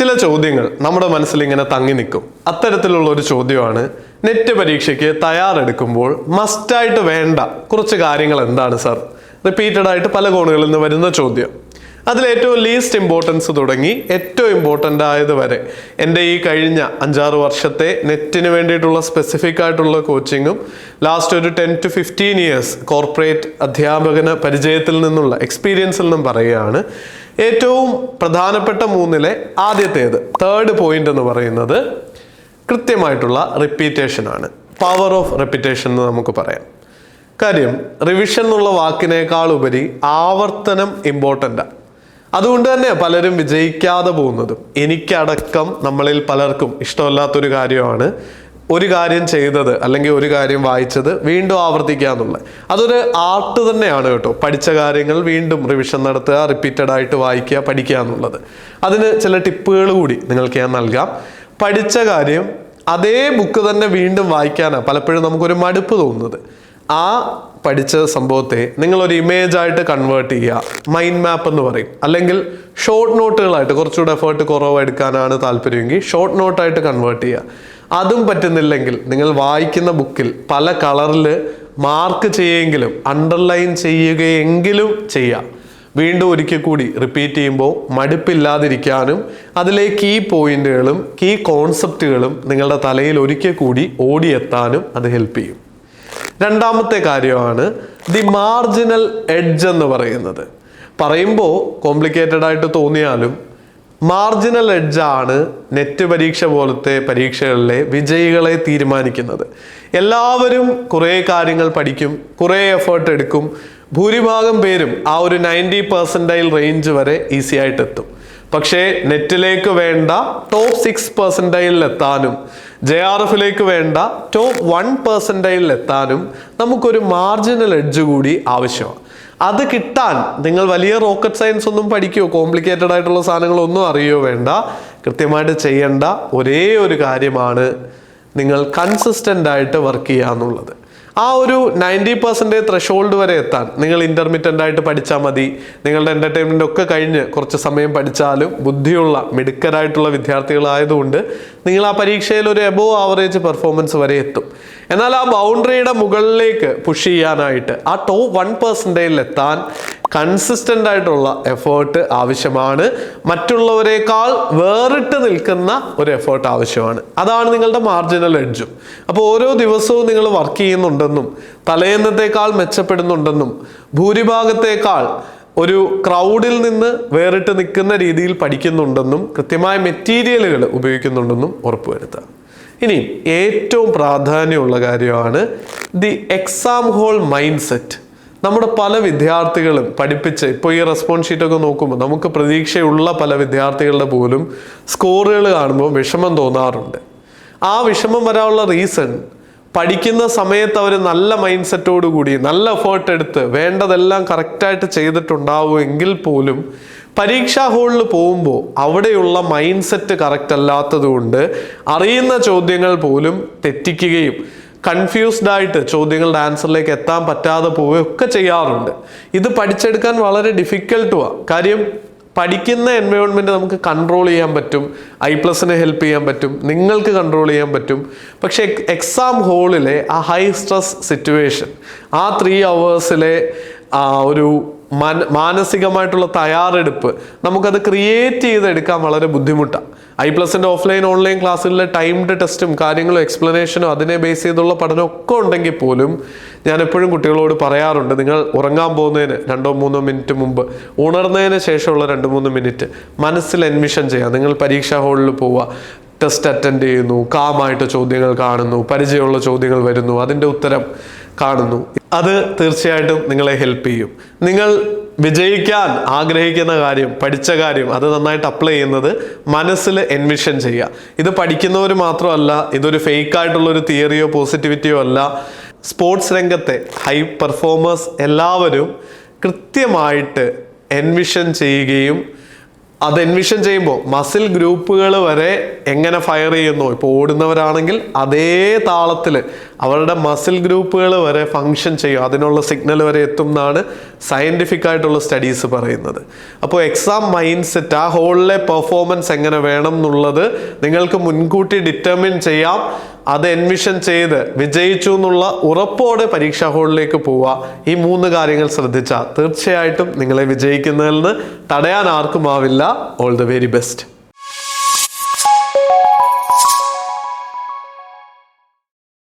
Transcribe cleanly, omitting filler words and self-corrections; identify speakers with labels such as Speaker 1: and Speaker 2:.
Speaker 1: ചില ചോദ്യങ്ങൾ നമ്മുടെ മനസ്സിൽ ഇങ്ങനെ തങ്ങി നിൽക്കും. അത്തരത്തിലുള്ള ഒരു ചോദ്യമാണ്, നെറ്റ് പരീക്ഷയ്ക്ക് തയ്യാറെടുക്കുമ്പോൾ മസ്റ്റായിട്ട് വേണ്ട കുറച്ച് കാര്യങ്ങൾ എന്താണ് സർ? റിപ്പീറ്റഡ് ആയിട്ട് പല കോണുകളിൽ നിന്ന് വരുന്ന ചോദ്യം. അതിലേറ്റവും ലീസ്റ്റ് ഇമ്പോർട്ടൻസ് തുടങ്ങി ഏറ്റവും ഇമ്പോർട്ടൻ്റ് ആയത് വരെ എൻ്റെ ഈ കഴിഞ്ഞ 5-6 വർഷത്തെ നെറ്റിന് വേണ്ടിയിട്ടുള്ള സ്പെസിഫിക് ആയിട്ടുള്ള കോച്ചിങ്ങും ലാസ്റ്റ് ഒരു 10 to 15 ഇയേഴ്സ് കോർപ്പറേറ്റ് അധ്യാപകന പരിചയത്തിൽ നിന്നുള്ള എക്സ്പീരിയൻസിൽ നിന്നും പറയുകയാണ്. ഏറ്റവും പ്രധാനപ്പെട്ട 3-ലെ ആദ്യത്തേത്, തേർഡ് പോയിന്റ് എന്ന് പറയുന്നത് കൃത്യമായിട്ടുള്ള റിപ്പീറ്റേഷനാണ്. പവർ ഓഫ് റിപ്പീറ്റേഷൻ എന്ന് നമുക്ക് പറയാം. കാര്യം, റിവിഷൻ എന്നുള്ള വാക്കിനേക്കാൾ ഉപരി ആവർത്തനം ഇമ്പോർട്ടൻ്റാണ്. അതുകൊണ്ട് തന്നെ പലരും വിജയിക്കാതെ പോകുന്നതും എനിക്കടക്കം നമ്മളിൽ പലർക്കും ഇഷ്ടമല്ലാത്തൊരു കാര്യമാണ് ഒരു കാര്യം ചെയ്തത് അല്ലെങ്കിൽ ഒരു കാര്യം വായിച്ചത് വീണ്ടും ആവർത്തിക്കുക എന്നുള്ളത്. അതൊരു ആർട്ട് തന്നെയാണ് കേട്ടോ. പഠിച്ച കാര്യങ്ങൾ വീണ്ടും റിവിഷൻ നടത്തുക, റിപ്പീറ്റഡ് ആയിട്ട് വായിക്കുക, പഠിക്കുക എന്നുള്ളത്. അതിന് ചില ടിപ്പുകൾ കൂടി നിങ്ങൾക്ക് ഞാൻ നൽകാം. പഠിച്ച കാര്യം അതേ ബുക്ക് തന്നെ വീണ്ടും വായിക്കാനാണ് പലപ്പോഴും നമുക്കൊരു മടുപ്പ് തോന്നുന്നത്. ആ പഠിച്ച സംഭവത്തെ നിങ്ങളൊരു ഇമേജ് ആയിട്ട് കൺവേർട്ട് ചെയ്യുക, മൈൻഡ് മാപ്പ് എന്ന് പറയും. അല്ലെങ്കിൽ ഷോർട്ട് നോട്ടുകളായിട്ട്, കുറച്ചുകൂടെ എഫേർട്ട് കുറവ് എടുക്കാനാണ് താല്പര്യമെങ്കിൽ ഷോർട്ട് നോട്ടായിട്ട് കൺവേർട്ട് ചെയ്യുക. അതും പറ്റുന്നില്ലെങ്കിൽ നിങ്ങൾ വായിക്കുന്ന ബുക്കിൽ പല കളറിൽ മാർക്ക് ചെയ്യുമെങ്കിലും അണ്ടർലൈൻ ചെയ്യുകയെങ്കിലും ചെയ്യാം. വീണ്ടും ഒരിക്കൽ കൂടി റിപ്പീറ്റ് ചെയ്യുമ്പോൾ മടുപ്പില്ലാതിരിക്കാനും അതിലെ കീ പോയിന്റുകളും കീ കോൺസെപ്റ്റുകളും നിങ്ങളുടെ തലയിൽ ഒരിക്കൽ കൂടി ഓടിയെത്താനും അത് ഹെൽപ്പ് ചെയ്യും. രണ്ടാമത്തെ കാര്യമാണ് ദി മാർജിനൽ എഡ്ജ് എന്ന് പറയുന്നത്. പറയുമ്പോൾ കോംപ്ലിക്കേറ്റഡ് ആയിട്ട് തോന്നിയാലും മാർജിനൽ എഡ്ജാണ് നെറ്റ് പരീക്ഷ പോലത്തെ പരീക്ഷകളിലെ വിജയികളെ തീരുമാനിക്കുന്നത്. എല്ലാവരും കുറേ കാര്യങ്ങൾ പഠിക്കും, കുറേ എഫേർട്ട് എടുക്കും. ഭൂരിഭാഗം പേരും ആ ഒരു 90% റേഞ്ച് വരെ ഈസി ആയിട്ട് എത്തും. പക്ഷേ നെറ്റിലേക്ക് വേണ്ട ടോപ്പ് 6% എത്താനും JRFിലേക്ക് വേണ്ട ടോപ്പ് 1% എത്താനും നമുക്കൊരു മാർജിനൽ എഡ്ജ് കൂടി ആവശ്യമാണ്. അത് കിട്ടാൻ നിങ്ങൾ വലിയ റോക്കറ്റ് സയൻസ് ഒന്നും പഠിക്കുകയോ കോംപ്ലിക്കേറ്റഡ് ആയിട്ടുള്ള സാധനങ്ങളൊന്നും അറിയോ വേണ്ട. കൃത്യമായിട്ട് ചെയ്യേണ്ട ഒരേ ഒരു കാര്യമാണ് നിങ്ങൾ കൺസിസ്റ്റൻ്റ് ആയിട്ട് വർക്ക് ചെയ്യുക എന്നുള്ളത്. ആ ഒരു 90% ത്രഷോൾഡ് വരെ എത്താൻ നിങ്ങൾ ഇൻ്റർമീഡിയൻ്റ് ആയിട്ട് പഠിച്ചാൽ മതി. നിങ്ങളുടെ എൻ്റർടൈൻമെൻ്റ് ഒക്കെ കഴിഞ്ഞ് കുറച്ച് സമയം പഠിച്ചാലും ബുദ്ധിയുള്ള മിടുക്കരായിട്ടുള്ള വിദ്യാർത്ഥികളായതുകൊണ്ട് നിങ്ങൾ ആ പരീക്ഷയിൽ ഒരു എബോവ് ആവറേജ് പെർഫോമൻസ് വരെ എത്തും. എന്നാൽ ആ ബൗണ്ടറിയുടെ മുകളിലേക്ക് പുഷ് ചെയ്യാനായിട്ട് ആ ടോപ്പ് 1% എത്താൻ കൺസിസ്റ്റൻ്റ് ആയിട്ടുള്ള എഫേർട്ട് ആവശ്യമാണ്. മറ്റുള്ളവരെക്കാൾ വേറിട്ട് നിൽക്കുന്ന ഒരു എഫേർട്ട് ആവശ്യമാണ്. അതാണ് നിങ്ങളുടെ മാർജിനൽ എഡ്ജും. അപ്പോൾ ഓരോ ദിവസവും നിങ്ങൾ വർക്ക് ചെയ്യുന്നുണ്ടെന്നും തലേന്നത്തേക്കാൾ മെച്ചപ്പെടുന്നുണ്ടെന്നും ഭൂരിഭാഗത്തേക്കാൾ ഒരു ക്രൗഡിൽ നിന്ന് വേറിട്ട് നിൽക്കുന്ന രീതിയിൽ പഠിക്കുന്നുണ്ടെന്നും കൃത്യമായ മെറ്റീരിയലുകൾ ഉപയോഗിക്കുന്നുണ്ടെന്നും ഉറപ്പുവരുത്തുക. ഇനി ഏറ്റവും പ്രാധാന്യമുള്ള കാര്യമാണ് the exam whole mind set. നമ്മുടെ പല വിദ്യാർത്ഥികളും പഠിപ്പിച്ച് ഇപ്പോൾ ഈ റെസ്പോൺസ് ഷീറ്റൊക്കെ നോക്കുമ്പോൾ നമുക്ക് പ്രതീക്ഷയുള്ള പല വിദ്യാർത്ഥികളുടെ പോലും സ്കോറുകൾ കാണുമ്പോൾ വിഷമം തോന്നാറുണ്ട്. ആ വിഷമം വരാനുള്ള റീസൺ, പഠിക്കുന്ന സമയത്ത് അവർ നല്ല മൈൻഡ് സെറ്റോടു കൂടി നല്ല എഫേർട്ട് എടുത്ത് വേണ്ടതെല്ലാം കറക്റ്റായിട്ട് ചെയ്തിട്ടുണ്ടാവുമെങ്കിൽ പോലും പരീക്ഷാ ഹാളിൽ പോകുമ്പോൾ അവിടെയുള്ള മൈൻഡ് സെറ്റ് കറക്റ്റ് അല്ലാത്തത് കൊണ്ട് അറിയുന്ന ചോദ്യങ്ങൾ പോലും തെറ്റിക്കുകയും കൺഫ്യൂസ്ഡ് ആയിട്ട് ചോദ്യങ്ങളുടെ ആൻസറിലേക്ക് എത്താൻ പറ്റാതെ പോവുകയൊക്കെ ചെയ്യാറുണ്ട്. ഇത് പഠിച്ചെടുക്കാൻ വളരെ ഡിഫിക്കൽട്ടുമാണ്. കാര്യം, പഠിക്കുന്ന എൻവയോൺമെൻറ്റ് നമുക്ക് കൺട്രോൾ ചെയ്യാൻ പറ്റും, I+നെ ഹെൽപ്പ് ചെയ്യാൻ പറ്റും, നിങ്ങൾക്ക് കൺട്രോൾ ചെയ്യാൻ പറ്റും. പക്ഷേ എക്സാം ഹോളിലെ ആ ഹൈ സ്ട്രെസ് സിറ്റുവേഷൻ, ആ 3 hours ഒരു മാനസികമായിട്ടുള്ള തയ്യാറെടുപ്പ് നമുക്കത് ക്രിയേറ്റ് ചെയ്തെടുക്കാൻ വളരെ ബുദ്ധിമുട്ടാണ്. I+ൻ്റെ ഓഫ്ലൈൻ ഓൺലൈൻ ക്ലാസ്സുകളിലെ ടൈംഡ് ടെസ്റ്റും കാര്യങ്ങളും എക്സ്പ്ലനേഷനും അതിനെ ബേസ് ചെയ്തുള്ള പഠനമൊക്കെ ഉണ്ടെങ്കിൽ പോലും ഞാൻ എപ്പോഴും കുട്ടികളോട് പറയാറുണ്ട്, നിങ്ങൾ ഉറങ്ങാൻ പോകുന്നതിന് 2-3 മിനിറ്റ് മുമ്പ് ഉണർന്നതിന് ശേഷമുള്ള 2-3 മിനിറ്റ് മനസ്സിൽ എൻവിഷൻ ചെയ്യാം. നിങ്ങൾ പരീക്ഷാ ഹാളിൽ പോവുക, ടെസ്റ്റ് അറ്റൻഡ് ചെയ്യുന്നു, കാമായിട്ട് ചോദ്യങ്ങൾ കാണുന്നു, പരിചയമുള്ള ചോദ്യങ്ങൾ വരുന്നു, അതിൻ്റെ ഉത്തരം കാണുന്നു. അത് തീർച്ചയായിട്ടും നിങ്ങളെ ഹെൽപ്പ് ചെയ്യും. നിങ്ങൾ വിജയിക്കാൻ ആഗ്രഹിക്കുന്ന കാര്യം, പഠിച്ച കാര്യം അത് നന്നായിട്ട് അപ്ലൈ ചെയ്യുന്നത് മനസ്സിൽ എൻവിഷൻ ചെയ്യുക. ഇത് പഠിക്കുന്നവർ മാത്രമല്ല, ഇതൊരു ഫേക്ക് ആയിട്ടുള്ളൊരു തിയറിയോ പോസിറ്റിവിറ്റിയോ അല്ല. സ്പോർട്സ് രംഗത്തെ ഹൈ പെർഫോമേഴ്സ് എല്ലാവരും കൃത്യമായിട്ട് എൻവിഷൻ ചെയ്യുകയും അത് എൻവിഷൻ ചെയ്യുമ്പോൾ മസിൽ ഗ്രൂപ്പുകൾ വരെ എങ്ങനെ ഫയർ ചെയ്യുന്നു, ഇപ്പോൾ ഓടുന്നവരാണെങ്കിൽ അതേ താളത്തിൽ അവരുടെ മസിൽ ഗ്രൂപ്പുകൾ വരെ ഫങ്ഷൻ ചെയ്യും, അതിനുള്ള സിഗ്നൽ വരെ എത്തും എന്നാണ് സയൻറ്റിഫിക് ആയിട്ടുള്ള സ്റ്റഡീസ് പറയുന്നത്. അപ്പോൾ എക്സാം മൈൻഡ് സെറ്റ്, ആ ഹോളിലെ പെർഫോമൻസ് എങ്ങനെ വേണം എന്നുള്ളത് നിങ്ങൾക്ക് മുൻകൂട്ടി ഡിറ്റർമിൻ ചെയ്യാം. അത് എൻവിഷൻ ചെയ്ത് വിജയിച്ചു എന്നുള്ള ഉറപ്പോടെ പരീക്ഷാ ഹാളിലേക്ക് പോവുക. ഈ 3 കാര്യങ്ങൾ ശ്രദ്ധിച്ചാൽ തീർച്ചയായിട്ടും നിങ്ങളെ വിജയിക്കുന്നതിൽ നിന്ന് തടയാൻ ആർക്കുമാവില്ല. All the very best.